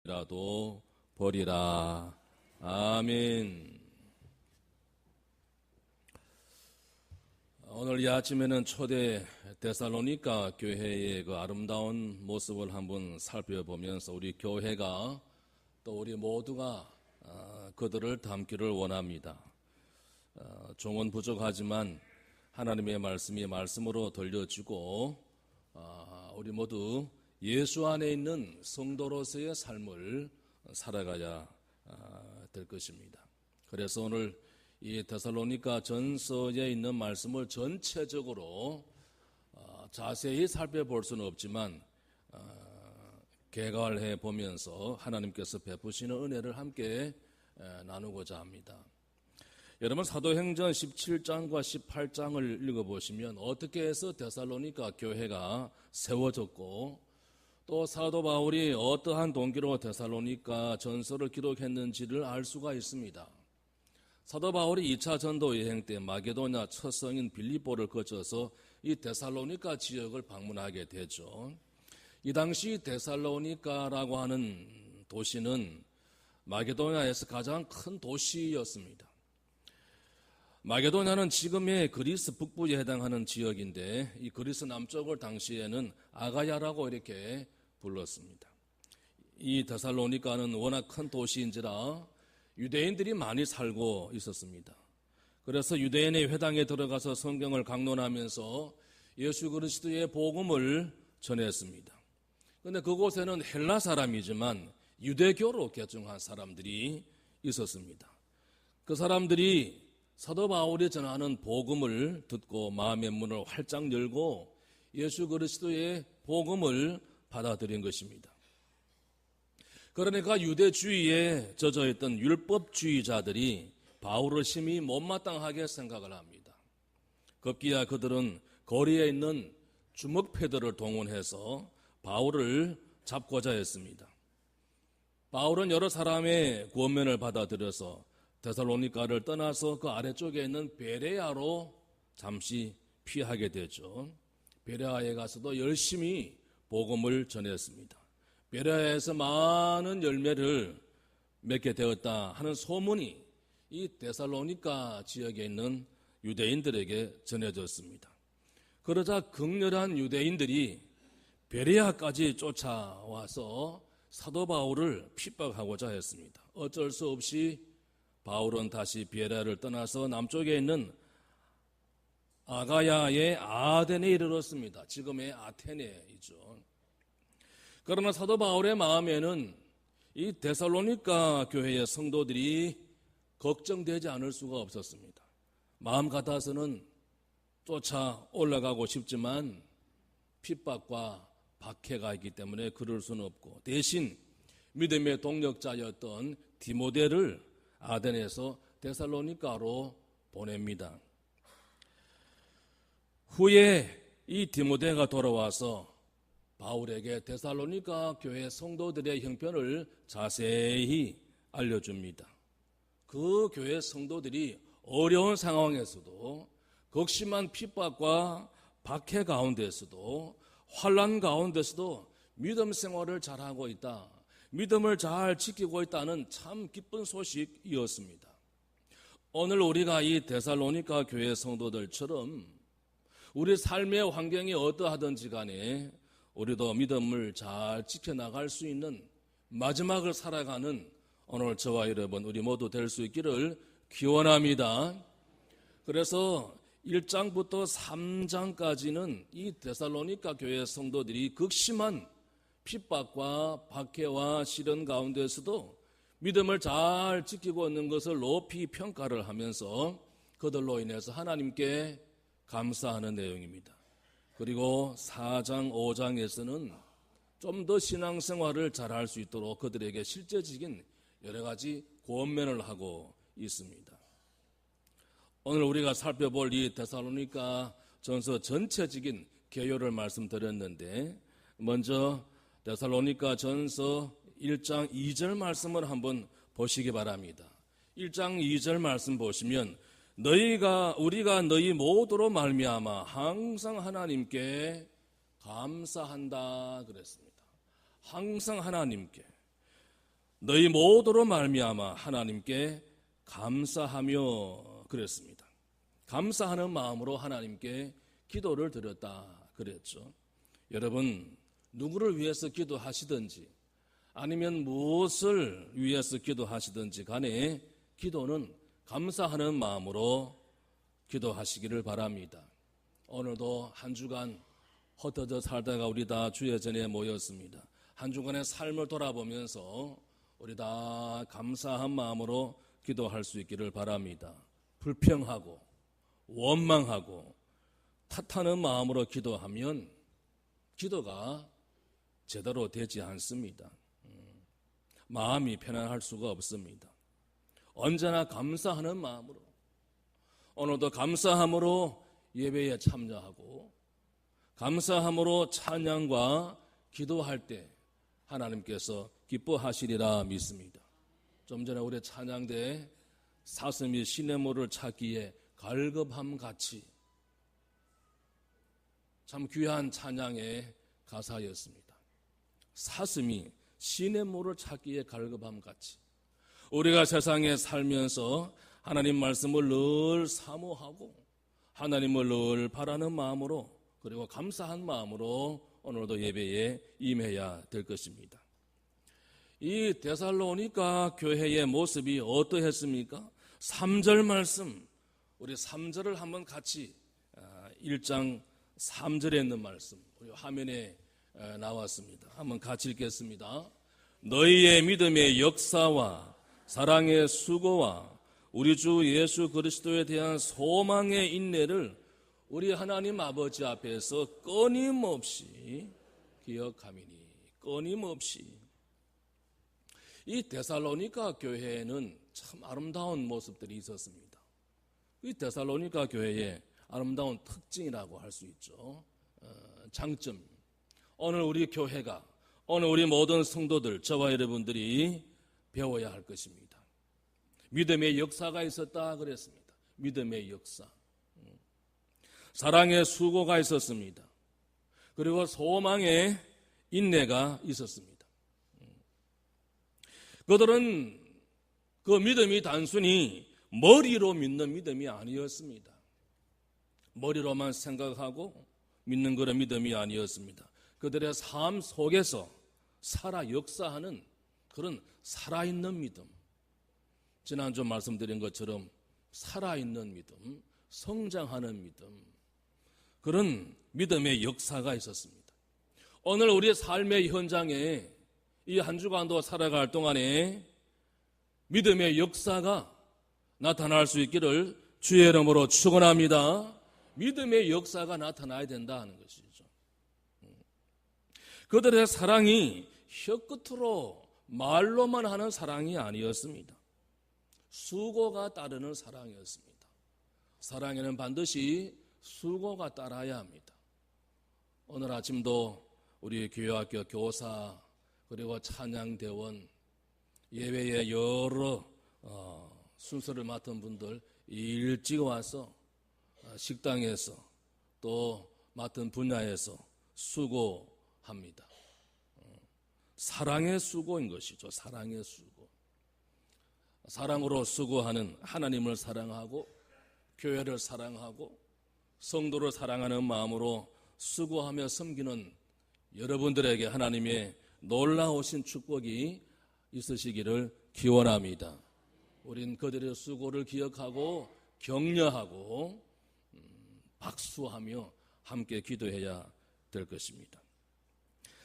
라도 버리라. 아멘. 오늘 이 아침에는 초대 데살로니가 교회의 그 아름다운 모습을 한번 살펴보면서 우리 교회가 또 우리 모두가 그들을 닮기를 원합니다. 종은 부족하지만 하나님의 말씀이 말씀으로 들려주고 우리 모두 예수 안에 있는 성도로서의 삶을 살아가야 될 것입니다. 그래서 오늘 이 데살로니가 전서에 있는 말씀을 전체적으로 자세히 살펴볼 수는 없지만 개괄해 보면서 하나님께서 베푸시는 은혜를 함께 나누고자 합니다. 여러분 사도행전 17장과 18장을 읽어보시면 어떻게 해서 데살로니가 교회가 세워졌고 또 사도 바울이 어떠한 동기로 데살로니가 전서를 기록했는지를 알 수가 있습니다. 사도 바울이 2차 전도 여행 때 마게도냐 첫 성인 빌립보를 거쳐서 이 데살로니가 지역을 방문하게 되죠. 이 당시 데살로니가라고 하는 도시는 마게도냐에서 가장 큰 도시였습니다. 마게도냐는 지금의 그리스 북부에 해당하는 지역인데 이 그리스 남쪽을 당시에는 아가야라고 이렇게 불렀습니다. 이 데살로니가는 워낙 큰 도시인지라 유대인들이 많이 살고 있었습니다. 그래서 유대인의 회당에 들어가서 성경을 강론하면서 예수 그리스도의 복음을 전했습니다. 그런데 그곳에는 헬라 사람이지만 유대교로 개종한 사람들이 있었습니다. 그 사람들이 사도 바울이 전하는 복음을 듣고 마음의 문을 활짝 열고 예수 그리스도의 복음을 받아들인 것입니다. 그러니까 유대주의에 젖어있던 율법주의자들이 바울을 심히 못마땅하게 생각을 합니다. 급기야 그들은 거리에 있는 주먹패들을 동원해서 바울을 잡고자 했습니다. 바울은 여러 사람의 권면을 받아들여서 데살로니가를 떠나서 그 아래쪽에 있는 베레아로 잠시 피하게 되죠. 베레아에 가서도 열심히 복음을 전했습니다. 베레아에서 많은 열매를 맺게 되었다 하는 소문이 이 데살로니가 지역에 있는 유대인들에게 전해졌습니다. 그러자 극렬한 유대인들이 베레아까지 쫓아와서 사도 바울을 핍박하고자 했습니다. 어쩔 수 없이 바울은 다시 베레아를 떠나서 남쪽에 있는 아가야의 아덴에 이르렀습니다. 지금의 아테네이죠. 그러나 사도 바울의 마음에는 이 데살로니가 교회의 성도들이 걱정되지 않을 수가 없었습니다. 마음 같아서는 쫓아 올라가고 싶지만 핍박과 박해가 있기 때문에 그럴 수는 없고 대신 믿음의 동력자였던 디모데를 아덴에서 데살로니가로 보냅니다. 후에 이 디모데가 돌아와서 바울에게 데살로니가 교회 성도들의 형편을 자세히 알려줍니다. 그 교회 성도들이 어려운 상황에서도 극심한 핍박과 박해 가운데서도 환난 가운데서도 믿음 생활을 잘하고 있다. 믿음을 잘 지키고 있다는 참 기쁜 소식이었습니다. 오늘 우리가 이 데살로니가 교회 성도들처럼 우리 삶의 환경이 어떠하든지 간에 우리도 믿음을 잘 지켜나갈 수 있는 마지막을 살아가는 오늘 저와 여러분 우리 모두 될 수 있기를 기원합니다. 그래서 1장부터 3장까지는 이 데살로니가 교회 성도들이 극심한 핍박과 박해와 시련 가운데서도 믿음을 잘 지키고 있는 것을 높이 평가를 하면서 그들로 인해서 하나님께 감사하는 내용입니다. 그리고 4장, 5장에서는 좀 더 신앙생활을 잘할 수 있도록 그들에게 실제적인 여러 가지 권면을 하고 있습니다. 오늘 우리가 살펴볼 이 데살로니가 전서 전체적인 개요를 말씀드렸는데 먼저 데살로니가 전서 1장 2절 말씀을 한번 보시기 바랍니다. 1장 2절 말씀 보시면 우리가 너희 모두로 말미암아 항상 하나님께 감사한다 그랬습니다. 항상 하나님께. 너희 모두로 말미암아 하나님께 감사하며 그랬습니다. 감사하는 마음으로 하나님께 기도를 드렸다 그랬죠. 여러분, 누구를 위해서 기도하시든지 아니면 무엇을 위해서 기도하시든지 간에 기도는 감사하는 마음으로 기도하시기를 바랍니다. 오늘도 한 주간 흩어져 살다가 우리 다 주의 전에 모였습니다. 한 주간의 삶을 돌아보면서 우리 다 감사한 마음으로 기도할 수 있기를 바랍니다. 불평하고 원망하고 탓하는 마음으로 기도하면 기도가 제대로 되지 않습니다. 마음이 편안할 수가 없습니다. 언제나 감사하는 마음으로, 오늘도 감사함으로 예배에 참여하고 감사함으로 찬양과 기도할 때 하나님께서 기뻐하시리라 믿습니다. 좀 전에 우리 찬양대에 사슴이 시냇물을 찾기에 갈급함 같이, 참 귀한 찬양의 가사였습니다. 사슴이 시냇물을 찾기에 갈급함 같이, 우리가 세상에 살면서 하나님 말씀을 늘 사모하고 하나님을 늘 바라는 마음으로, 그리고 감사한 마음으로 오늘도 예배에 임해야 될 것입니다. 이 데살로니가 교회의 모습이 어떠했습니까? 3절 말씀, 우리 3절을 한번 같이 1장 3절에 있는 말씀 우리 화면에 나왔습니다. 한번 같이 읽겠습니다. 너희의 믿음의 역사와 사랑의 수고와 우리 주 예수 그리스도에 대한 소망의 인내를 우리 하나님 아버지 앞에서 끊임없이 기억하미니, 끊임없이. 이 데살로니가 교회에는 참 아름다운 모습들이 있었습니다. 이 데살로니가 교회의 아름다운 특징이라고 할 수 있죠. 장점. 오늘 우리 교회가, 오늘 우리 모든 성도들, 저와 여러분들이 배워야 할 것입니다. 믿음의 역사가 있었다 그랬습니다. 믿음의 역사. 사랑의 수고가 있었습니다. 그리고 소망의 인내가 있었습니다. 그들은 그 믿음이 단순히 머리로 믿는 믿음이 아니었습니다. 머리로만 생각하고 믿는 그런 믿음이 아니었습니다. 그들의 삶 속에서 살아 역사하는 그런 살아있는 믿음, 지난주 말씀드린 것처럼 살아있는 믿음, 성장하는 믿음, 그런 믿음의 역사가 있었습니다. 오늘 우리 삶의 현장에 이 한 주간도 살아갈 동안에 믿음의 역사가 나타날 수 있기를 주의 이름으로 축원합니다. 믿음의 역사가 나타나야 된다는 것이죠. 그들의 사랑이 혀끝으로 말로만 하는 사랑이 아니었습니다. 수고가 따르는 사랑이었습니다. 사랑에는 반드시 수고가 따라야 합니다. 오늘 아침도 우리 교회학교 교사, 그리고 찬양대원, 예배의 여러 순서를 맡은 분들 일찍 와서 식당에서 또 맡은 분야에서 수고합니다. 사랑의 수고인 것이죠. 사랑의 수고. 사랑으로 수고하는, 하나님을 사랑하고 교회를 사랑하고 성도를 사랑하는 마음으로 수고하며 섬기는 여러분들에게 하나님의 놀라우신 축복이 있으시기를 기원합니다. 우린 그들의 수고를 기억하고 격려하고 박수하며 함께 기도해야 될 것입니다.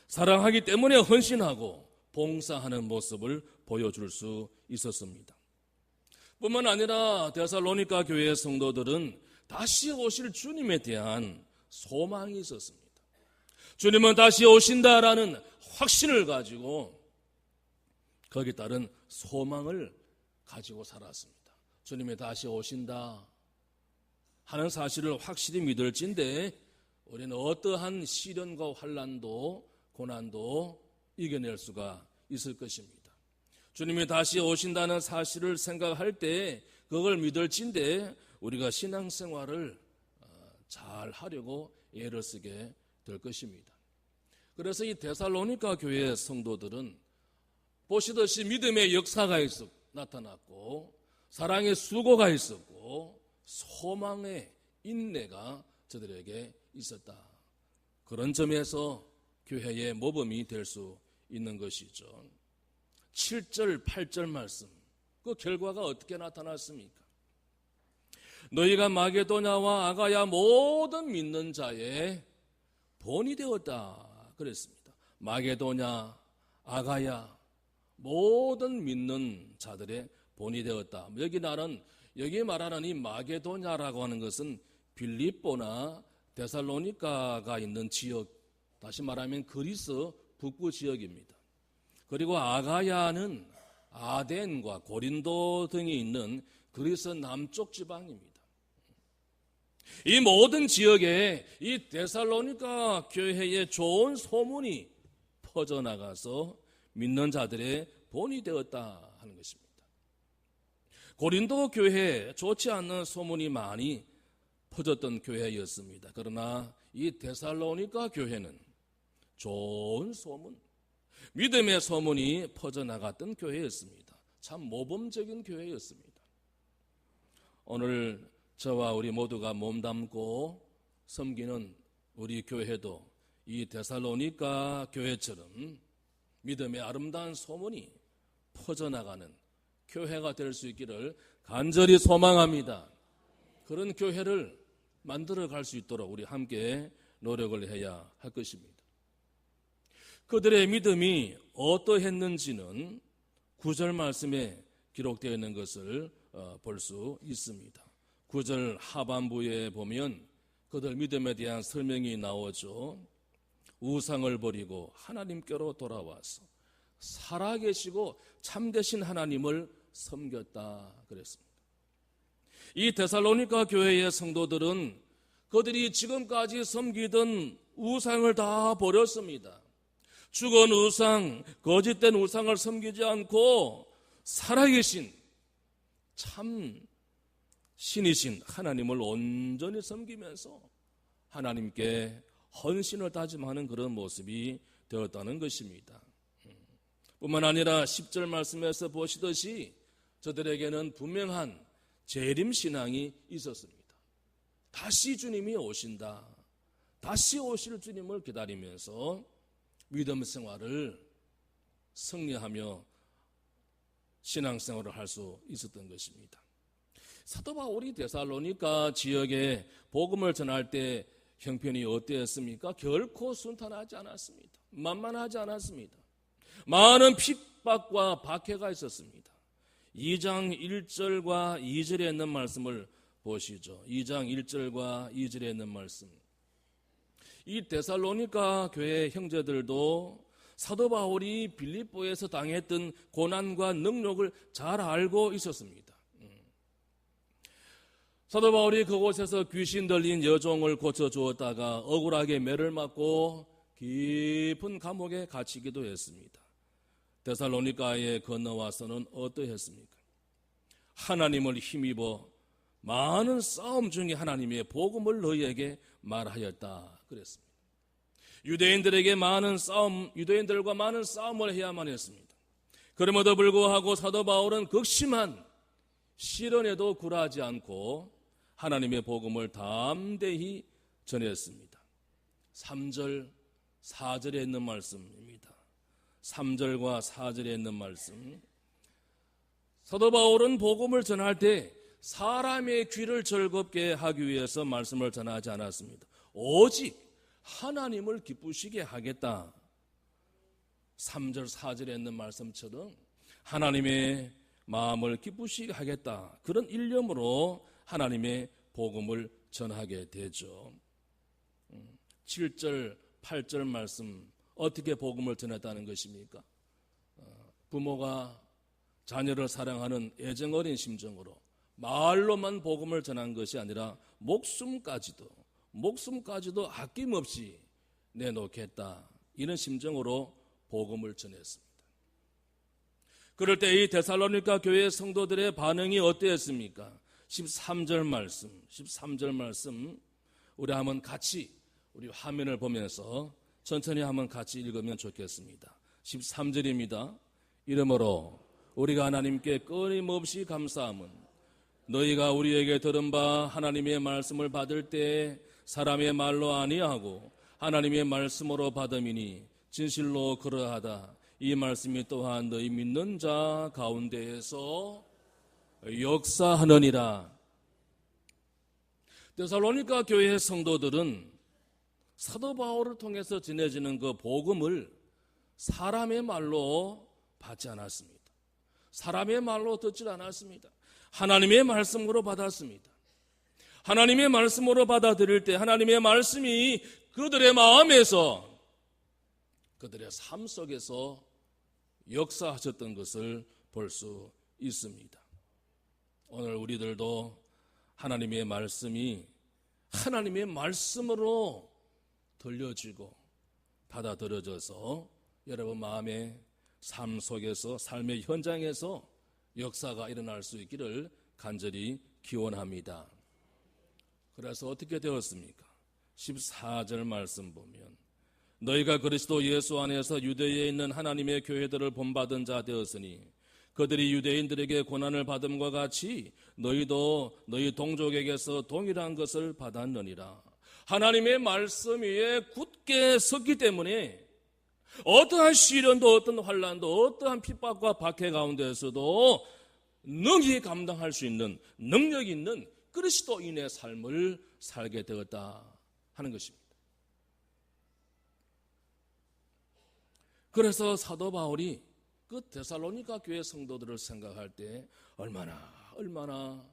사랑하기 때문에 헌신하고 봉사하는 모습을 보여줄 수 있었습니다. 뿐만 아니라 데살로니가 교회의 성도들은 다시 오실 주님에 대한 소망이 있었습니다. 주님은 다시 오신다라는 확신을 가지고 거기에 따른 소망을 가지고 살았습니다. 주님이 다시 오신다 하는 사실을 확실히 믿을진데 우리는 어떠한 시련과 환난도 고난도 이겨낼 수가 있을 것입니다. 주님이 다시 오신다는 사실을 생각할 때 그걸 믿을진데 우리가 신앙생활을 잘 하려고 애를 쓰게 될 것입니다. 그래서 이 데살로니가 교회의 성도들은 보시듯이 믿음의 역사가 나타났고 사랑의 수고가 있었고 소망의 인내가 저들에게 있었다. 그런 점에서 교회의 모범이 될 수 있는 것이죠. 7절, 8절 말씀, 그 결과가 어떻게 나타났습니까? 너희가 마게도냐와 아가야 모든 믿는 자의 본이 되었다 그랬습니다. 마게도냐, 아가야 모든 믿는 자들의 본이 되었다. 여기 말하는 이 마게도냐라고 하는 것은 빌립보나 데살로니가가 있는 지역, 다시 말하면 그리스 북부 지역입니다. 그리고 아가야는 아덴과 고린도 등이 있는 그리스 남쪽 지방입니다. 이 모든 지역에 이 데살로니가 교회의 좋은 소문이 퍼져나가서 믿는 자들의 본이 되었다 하는 것입니다. 고린도 교회에 좋지 않는 소문이 많이 퍼졌던 교회였습니다. 그러나 이 데살로니가 교회는 좋은 소문, 믿음의 소문이 퍼져나갔던 교회였습니다. 참 모범적인 교회였습니다. 오늘 저와 우리 모두가 몸담고 섬기는 우리 교회도 이 데살로니가 교회처럼 믿음의 아름다운 소문이 퍼져나가는 교회가 될 수 있기를 간절히 소망합니다. 그런 교회를 만들어갈 수 있도록 우리 함께 노력을 해야 할 것입니다. 그들의 믿음이 어떠했는지는 9절 말씀에 기록되어 있는 것을 볼 수 있습니다. 9절 하반부에 보면 그들 믿음에 대한 설명이 나오죠. 우상을 버리고 하나님께로 돌아와서 살아계시고 참되신 하나님을 섬겼다 그랬습니다. 이 데살로니가 교회의 성도들은 그들이 지금까지 섬기던 우상을 다 버렸습니다. 죽은 우상, 거짓된 우상을 섬기지 않고 살아계신 참 신이신 하나님을 온전히 섬기면서 하나님께 헌신을 다짐하는 그런 모습이 되었다는 것입니다. 뿐만 아니라 10절 말씀에서 보시듯이 저들에게는 분명한 재림신앙이 있었습니다. 다시 주님이 오신다. 다시 오실 주님을 기다리면서 믿음 생활을 승리하며 신앙생활을 할 수 있었던 것입니다. 사도 바울이 데살로니가 지역에 복음을 전할 때 형편이 어땠습니까? 결코 순탄하지 않았습니다. 만만하지 않았습니다. 많은 핍박과 박해가 있었습니다. 2장 1절과 2절에 있는 말씀을 보시죠. 2장 1절과 2절에 있는 말씀. 이 데살로니가 교회 형제들도 사도 바울이 빌립보에서 당했던 고난과 능력을 잘 알고 있었습니다. 사도 바울이 그곳에서 귀신 들린 여종을 고쳐주었다가 억울하게 매를 맞고 깊은 감옥에 갇히기도 했습니다. 데살로니가에 건너와서는 어떠했습니까? 하나님을 힘입어 많은 싸움 중에 하나님의 복음을 너희에게 말하였다 그랬습니다. 유대인들과 많은 싸움을 해야만 했습니다. 그럼에도 불구하고 사도 바울은 극심한 시련에도 굴하지 않고 하나님의 복음을 담대히 전했습니다. 3절, 4절에 있는 말씀입니다. 3절과 4절에 있는 말씀. 사도 바울은 복음을 전할 때 사람의 귀를 즐겁게 하기 위해서 말씀을 전하지 않았습니다. 오직 하나님을 기쁘시게 하겠다. 3절, 4절에 있는 말씀처럼 하나님의 마음을 기쁘시게 하겠다. 그런 일념으로 하나님의 복음을 전하게 되죠. 7절, 8절 말씀 어떻게 복음을 전했다는 것입니까? 부모가 자녀를 사랑하는 애정 어린 심정으로 말로만 복음을 전한 것이 아니라 목숨까지도 아낌없이 내놓겠다. 이런 심정으로 복음을 전했습니다. 그럴 때 이 데살로니가 교회 성도들의 반응이 어땠습니까? 13절 말씀 우리 한번 같이 우리 화면을 보면서 천천히 한번 같이 읽으면 좋겠습니다. 13절입니다. 이러므로 우리가 하나님께 끊임없이 감사함은 너희가 우리에게 들은 바 하나님의 말씀을 받을 때 사람의 말로 아니하고 하나님의 말씀으로 받음이니 진실로 그러하다. 이 말씀이 또한 너희 믿는 자 가운데에서 역사하느니라. 데살로니가 교회의 성도들은 사도 바울을 통해서 전해지는 그 복음을 사람의 말로 받지 않았습니다. 사람의 말로 듣지 않았습니다. 하나님의 말씀으로 받았습니다. 하나님의 말씀으로 받아들일 때 하나님의 말씀이 그들의 마음에서, 그들의 삶 속에서 역사하셨던 것을 볼 수 있습니다. 오늘 우리들도 하나님의 말씀이 하나님의 말씀으로 들려지고 받아들여져서 여러분 마음의 삶 속에서, 삶의 현장에서 역사가 일어날 수 있기를 간절히 기원합니다. 그래서 어떻게 되었습니까? 14절 말씀 보면 너희가 그리스도 예수 안에서 유대에 있는 하나님의 교회들을 본받은 자 되었으니 그들이 유대인들에게 고난을 받음과 같이 너희도 너희 동족에게서 동일한 것을 받았느니라. 하나님의 말씀 위에 굳게 섰기 때문에 어떠한 시련도 어떤 환난도 어떠한 핍박과 박해 가운데서도 능히 감당할 수 있는 능력 있는 그리스도인의 삶을 살게 되었다 하는 것입니다. 그래서 사도 바울이 그 데살로니가 교회 성도들을 생각할 때 얼마나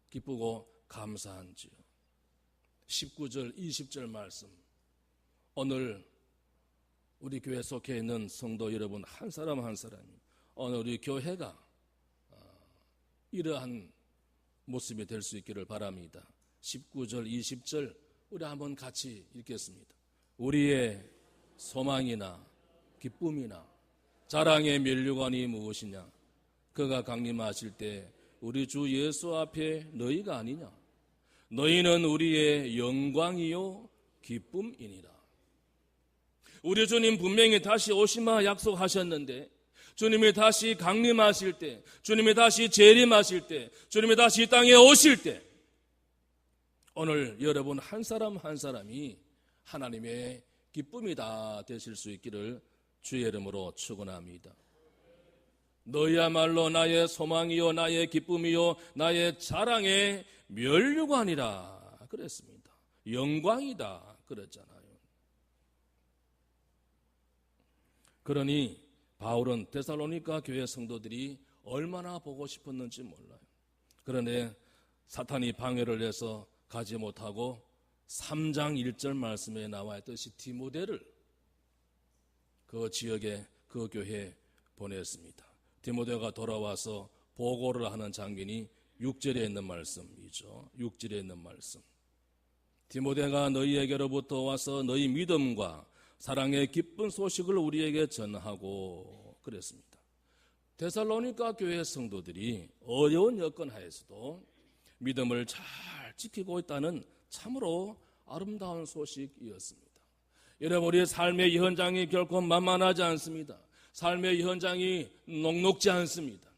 기쁘고 감사한지요. 19절 20절 말씀, 오늘 우리 교회 속해 있는 성도 여러분 한 사람 한 사람이 오늘 우리 교회가 이러한 모습이 될 수 있기를 바랍니다. 19절 20절 우리 한번 같이 읽겠습니다. 우리의 소망이나 기쁨이나 자랑의 면류관이 무엇이냐? 그가 강림하실 때 우리 주 예수 앞에 너희가 아니냐? 너희는 우리의 영광이요 기쁨이니라. 우리 주님 분명히 다시 오시마 약속하셨는데 주님이 다시 강림하실 때, 주님이 다시 재림하실 때, 주님이 다시 이 땅에 오실 때 오늘 여러분 한 사람 한 사람이 하나님의 기쁨이 다 되실 수 있기를 주의 이름으로 축원합니다. 너희야말로 나의 소망이요 나의 기쁨이요 나의 자랑의 면류관이라 그랬습니다. 영광이다 그랬잖아요. 그러니 바울은 데살로니가 교회 성도들이 얼마나 보고 싶었는지 몰라요. 그런데 사탄이 방해를 해서 가지 못하고 3장 1절 말씀에 나와 있듯이 디모데를 그 지역에 그 교회에 보냈습니다. 디모데가 돌아와서 보고를 하는 장면이 6절에 있는 말씀이죠. 6절에 있는 말씀. 디모데가 너희에게로부터 와서 너희 믿음과 사랑의 기쁜 소식을 우리에게 전하고 그랬습니다. 데살로니가 교회 성도들이 어려운 여건 하에서도 믿음을 잘 지키고 있다는 참으로 아름다운 소식이었습니다. 여러분 우리의 삶의 현장이 결코 만만하지 않습니다. 삶의 현장이 녹록지 않습니다.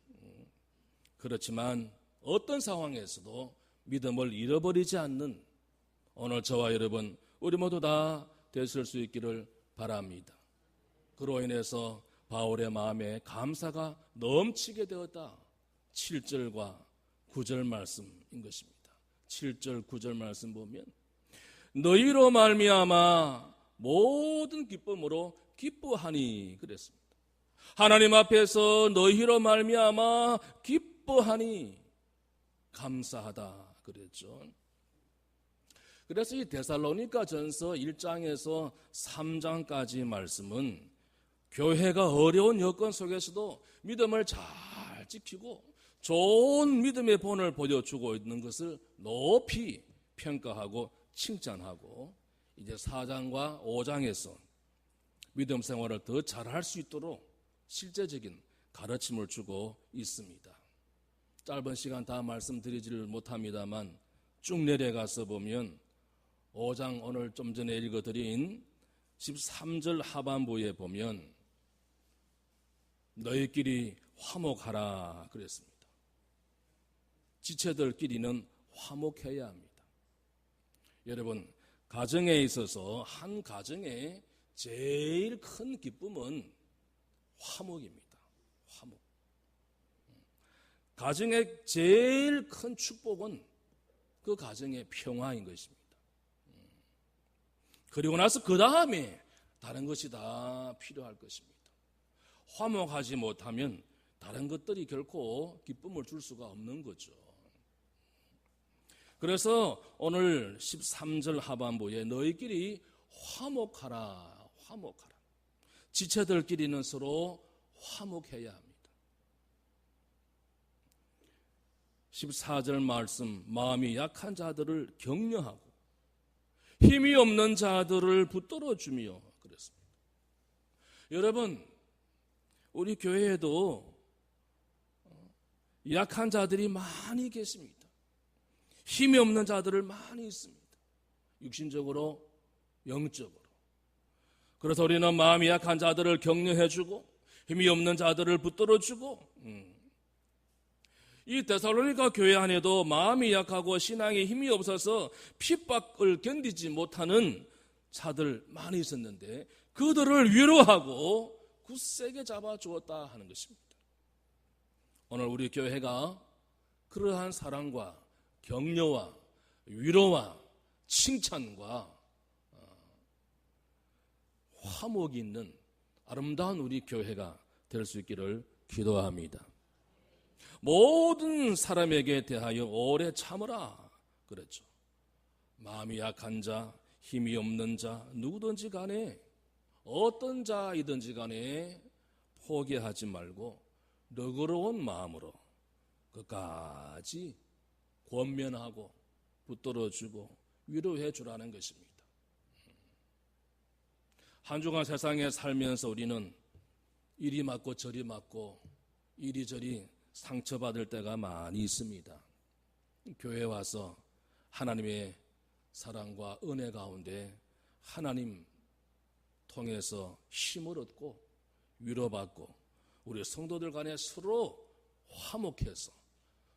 그렇지만 어떤 상황에서도 믿음을 잃어버리지 않는 오늘 저와 여러분 우리 모두 다 되실 수 있기를 바랍니다. 그로 인해서 바울의 마음에 감사가 넘치게 되었다. 7절과 9절 말씀인 것입니다. 7절 9절 말씀 보면 너희로 말미암아 모든 기쁨으로 기뻐하니 그랬습니다. 하나님 앞에서 너희로 말미암아 기뻐하니 감사하다 그랬죠. 그래서 이 데살로니가 전서 1장에서 3장까지 말씀은 교회가 어려운 여건 속에서도 믿음을 잘 지키고 좋은 믿음의 본을 보여주고 있는 것을 높이 평가하고 칭찬하고 이제 4장과 5장에서 믿음 생활을 더 잘할 수 있도록 실제적인 가르침을 주고 있습니다. 짧은 시간 다 말씀드리지를 못합니다만 쭉 내려가서 보면 5장 오늘 좀 전에 읽어드린 13절 하반부에 보면 너희끼리 화목하라 그랬습니다. 지체들끼리는 화목해야 합니다. 여러분, 가정에 있어서 한 가정의 제일 큰 기쁨은 화목입니다. 화목. 가정의 제일 큰 축복은 그 가정의 평화인 것입니다. 그리고 나서 그 다음에 다른 것이 다 필요할 것입니다. 화목하지 못하면 다른 것들이 결코 기쁨을 줄 수가 없는 거죠. 그래서 오늘 13절 하반부에 너희끼리 화목하라, 화목하라. 지체들끼리는 서로 화목해야 합니다. 14절 말씀, 마음이 약한 자들을 격려하고 힘이 없는 자들을 붙들어 주며 그랬습니다. 여러분, 우리 교회에도 약한 자들이 많이 계십니다. 힘이 없는 자들을 많이 있습니다. 육신적으로, 영적으로. 그래서 우리는 마음이 약한 자들을 격려해주고 힘이 없는 자들을 붙들어주고 이 데살로니가 교회 안에도 마음이 약하고 신앙에 힘이 없어서 핍박을 견디지 못하는 자들 많이 있었는데 그들을 위로하고 굳세게 잡아주었다 하는 것입니다. 오늘 우리 교회가 그러한 사랑과 격려와 위로와 칭찬과 화목이 있는 아름다운 우리 교회가 될 수 있기를 기도합니다. 모든 사람에게 대하여 오래 참으라 그랬죠. 마음이 약한 자, 힘이 없는 자, 누구든지 간에 어떤 자이든지 간에 포기하지 말고 너그러운 마음으로 끝까지 권면하고 붙들어주고 위로해 주라는 것입니다. 한 주간 세상에 살면서 우리는 이리 맞고 저리 맞고 이리저리 상처받을 때가 많이 있습니다. 교회에 와서 하나님의 사랑과 은혜 가운데 하나님 통해서 힘을 얻고 위로받고 우리 성도들 간에 서로 화목해서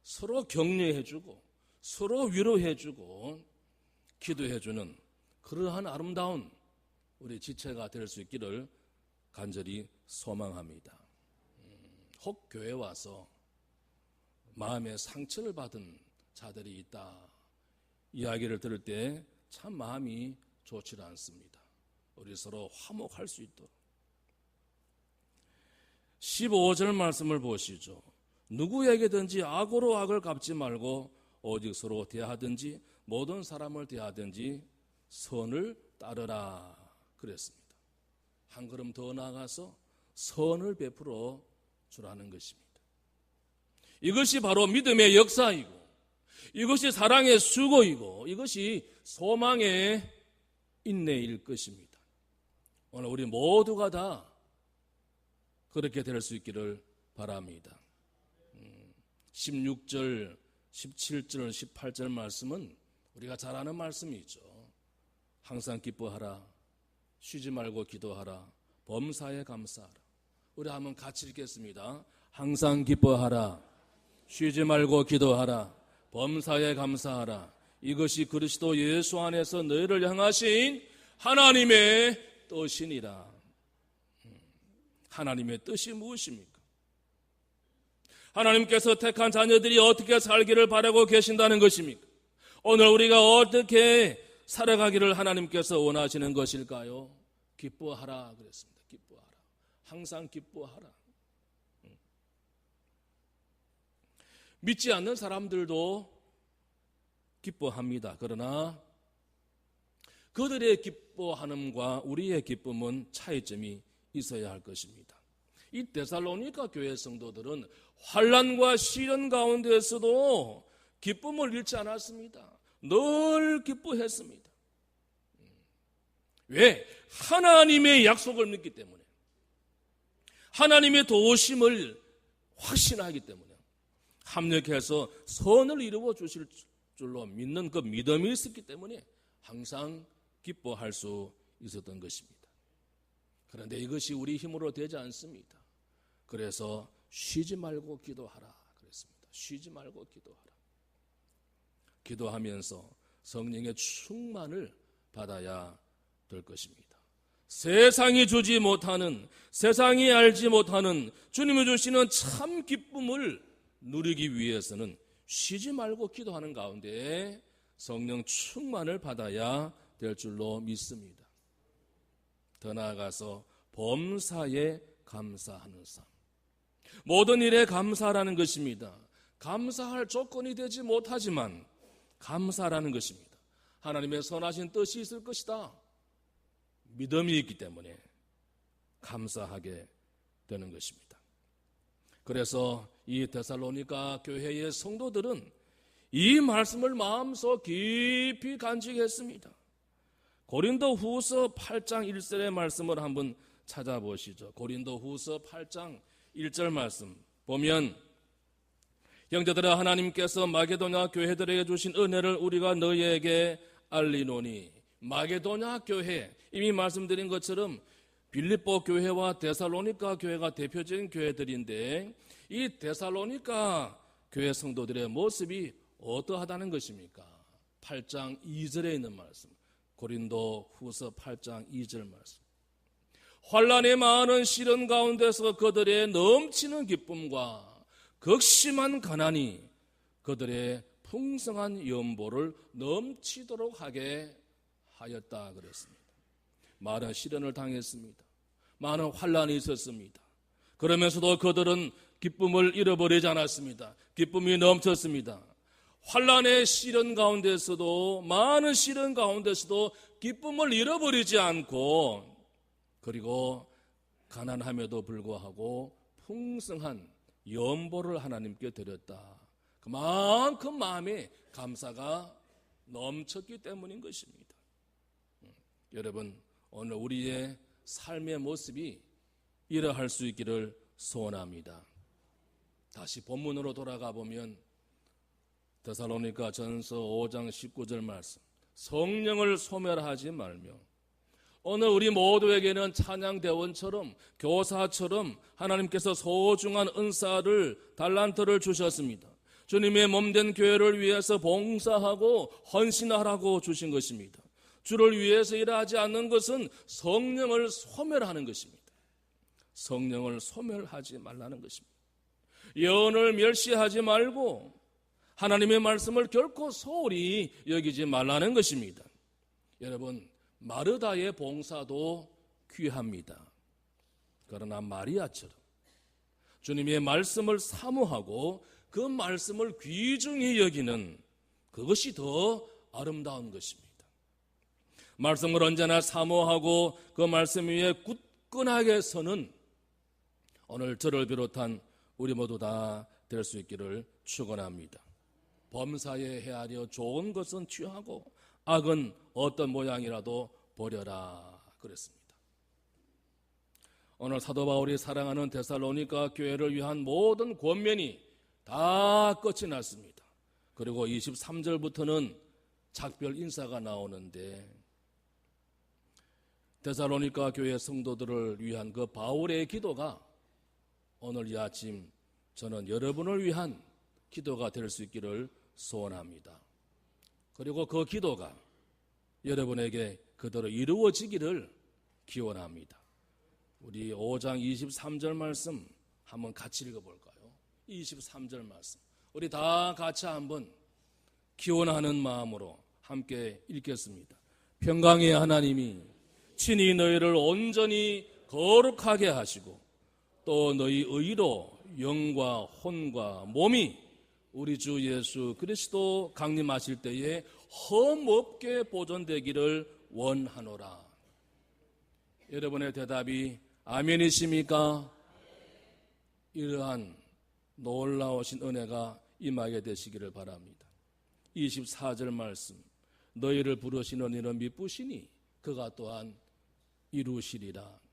서로 격려해주고 서로 위로해주고 기도해주는 그러한 아름다운 우리 지체가 될 수 있기를 간절히 소망합니다. 혹 교회에 와서 마음에 상처를 받은 자들이 있다 이야기를 들을 때 참 마음이 좋지 않습니다. 우리 서로 화목할 수 있도록 15절 말씀을 보시죠. 누구에게든지 악으로 악을 갚지 말고 오직 서로 대하든지 모든 사람을 대하든지 선을 따르라 그랬습니다. 한 걸음 더 나아가서 선을 베풀어 주라는 것입니다. 이것이 바로 믿음의 역사이고 이것이 사랑의 수고이고 이것이 소망의 인내일 것입니다. 오늘 우리 모두가 다 그렇게 될 수 있기를 바랍니다. 16절, 17절, 18절 말씀은 우리가 잘 아는 말씀이죠. 항상 기뻐하라, 쉬지 말고 기도하라, 범사에 감사하라. 우리 한번 같이 읽겠습니다. 항상 기뻐하라, 쉬지 말고 기도하라, 범사에 감사하라. 이것이 그리스도 예수 안에서 너희를 향하신 하나님의 뜻이니라. 하나님의 뜻이 무엇입니까? 하나님께서 택한 자녀들이 어떻게 살기를 바라고 계신다는 것입니까? 오늘 우리가 어떻게 살아가기를 하나님께서 원하시는 것일까요? 기뻐하라 그랬습니다. 기뻐하라. 항상 기뻐하라. 믿지 않는 사람들도 기뻐합니다. 그러나 그들의 기뻐함과 우리의 기쁨은 차이점이 있어야 할 것입니다. 이 데살로니가 교회 성도들은 환난과 시련 가운데에서도 기쁨을 잃지 않았습니다. 늘 기뻐했습니다. 왜? 하나님의 약속을 믿기 때문에, 하나님의 도우심을 확신하기 때문에, 합력해서 선을 이루어 주실 줄로 믿는 그 믿음이 있었기 때문에 항상 기뻐할 수 있었던 것입니다. 그런데 이것이 우리 힘으로 되지 않습니다. 그래서 쉬지 말고 기도하라 그랬습니다. 쉬지 말고 기도하라. 기도하면서 성령의 충만을 받아야 될 것입니다. 세상이 주지 못하는, 세상이 알지 못하는 주님이 주시는 참 기쁨을 누리기 위해서는 쉬지 말고 기도하는 가운데 성령 충만을 받아야 될 줄로 믿습니다. 더 나아가서 범사에 감사하는 삶. 모든 일에 감사라는 것입니다. 감사할 조건이 되지 못하지만 감사라는 것입니다. 하나님의 선하신 뜻이 있을 것이다. 믿음이 있기 때문에 감사하게 되는 것입니다. 그래서 이 데살로니가 교회의 성도들은 이 말씀을 마음속 깊이 간직했습니다. 고린도 후서 8장 1절의 말씀을 한번 찾아보시죠. 고린도 후서 8장 1절 말씀 보면, 형제들아, 하나님께서 마게도냐 교회들에게 주신 은혜를 우리가 너희에게 알리노니. 마게도냐 교회, 이미 말씀드린 것처럼 빌립보 교회와 데살로니가 교회가 대표적인 교회들인데, 이 데살로니가 교회 성도들의 모습이 어떠하다는 것입니까? 8장 2절에 있는 말씀, 고린도 후서 8장 2절 말씀. 환난의 많은 시련 가운데서 그들의 넘치는 기쁨과 극심한 가난이 그들의 풍성한 연보를 넘치도록 하게 하였다 그랬습니다. 많은 시련을 당했습니다. 많은 환난이 있었습니다. 그러면서도 그들은 기쁨을 잃어버리지 않았습니다. 기쁨이 넘쳤습니다. 환난의 시련 가운데서도, 많은 시련 가운데서도 기쁨을 잃어버리지 않고, 그리고 가난함에도 불구하고 풍성한 연보를 하나님께 드렸다. 그만큼 마음에 감사가 넘쳤기 때문인 것입니다. 여러분, 오늘 우리의 삶의 모습이 이러할 수 있기를 소원합니다. 다시 본문으로 돌아가 보면 데살로니가 전서 5장 19절 말씀, 성령을 소멸하지 말며. 오늘 우리 모두에게는 찬양대원처럼, 교사처럼 하나님께서 소중한 은사를, 달란트를 주셨습니다. 주님의 몸된 교회를 위해서 봉사하고 헌신하라고 주신 것입니다. 주를 위해서 일하지 않는 것은 성령을 소멸하는 것입니다. 성령을 소멸하지 말라는 것입니다. 예언을 멸시하지 말고 하나님의 말씀을 결코 소홀히 여기지 말라는 것입니다. 여러분, 마르다의 봉사도 귀합니다. 그러나 마리아처럼 주님의 말씀을 사모하고 그 말씀을 귀중히 여기는 그것이 더 아름다운 것입니다. 말씀을 언제나 사모하고 그 말씀 위에 굳건하게 서는 오늘 저를 비롯한 우리 모두 다 될 수 있기를 축원합니다. 범사에 헤아려 좋은 것은 취하고 악은 어떤 모양이라도 버려라 그랬습니다. 오늘 사도 바울이 사랑하는 데살로니가 교회를 위한 모든 권면이 다 끝이 났습니다. 그리고 23절부터는 작별 인사가 나오는데, 데살로니가 교회 성도들을 위한 그 바울의 기도가 오늘 이 아침 저는 여러분을 위한 기도가 될 수 있기를 소원합니다. 그리고 그 기도가 여러분에게 그대로 이루어지기를 기원합니다. 우리 5장 23절 말씀 한번 같이 읽어볼까요? 23절 말씀 우리 다 같이 한번 기원하는 마음으로 함께 읽겠습니다. 평강의 하나님이 친히 너희를 온전히 거룩하게 하시고 또 너희 의로 영과 혼과 몸이 우리 주 예수 그리스도 강림하실 때에 흠없게 보존되기를 원하노라. 여러분의 대답이 아멘이십니까? 이러한 놀라우신 은혜가 임하게 되시기를 바랍니다. 24절 말씀 너희를 부르시는 이는 미쁘시니 그가 또한 이루시리라.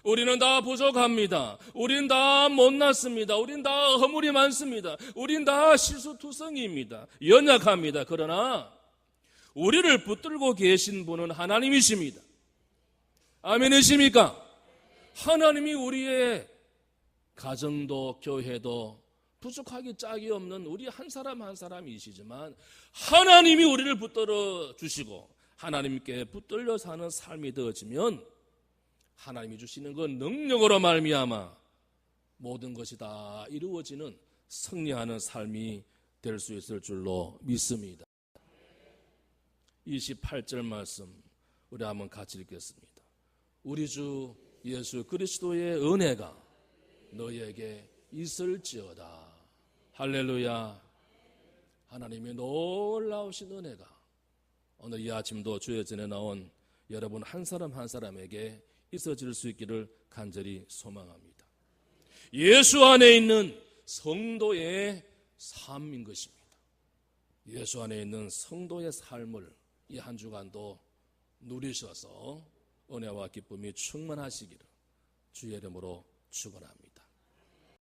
우리는 다 부족합니다. 우린 다 못났습니다. 우린 다 허물이 많습니다. 우린 다 실수투성이입니다. 연약합니다. 그러나 우리를 붙들고 계신 분은 하나님이십니다. 아멘이십니까? 하나님이 우리의 가정도 교회도 부족하기 짝이 없는 우리 한 사람 한 사람이시지만 하나님이 우리를 붙들어 주시고 하나님께 붙들려 사는 삶이 되어지면 하나님이 주시는 그 능력으로 말미암아 모든 것이 다 이루어지는 승리하는 삶이 될 수 있을 줄로 믿습니다. 28절 말씀 우리 한번 같이 읽겠습니다. 우리 주 예수 그리스도의 은혜가 너에게 있을지어다. 할렐루야. 하나님의 놀라우신 은혜가 오늘 이 아침도 주의 전에 나온 여러분 한 사람 한 사람에게 있어질 수 있기를 간절히 소망합니다. 예수 안에 있는 성도의 삶인 것입니다. 예수 안에 있는 성도의 삶을 이 한 주간도 누리셔서 은혜와 기쁨이 충만하시기를 주의 이름으로 축원합니다.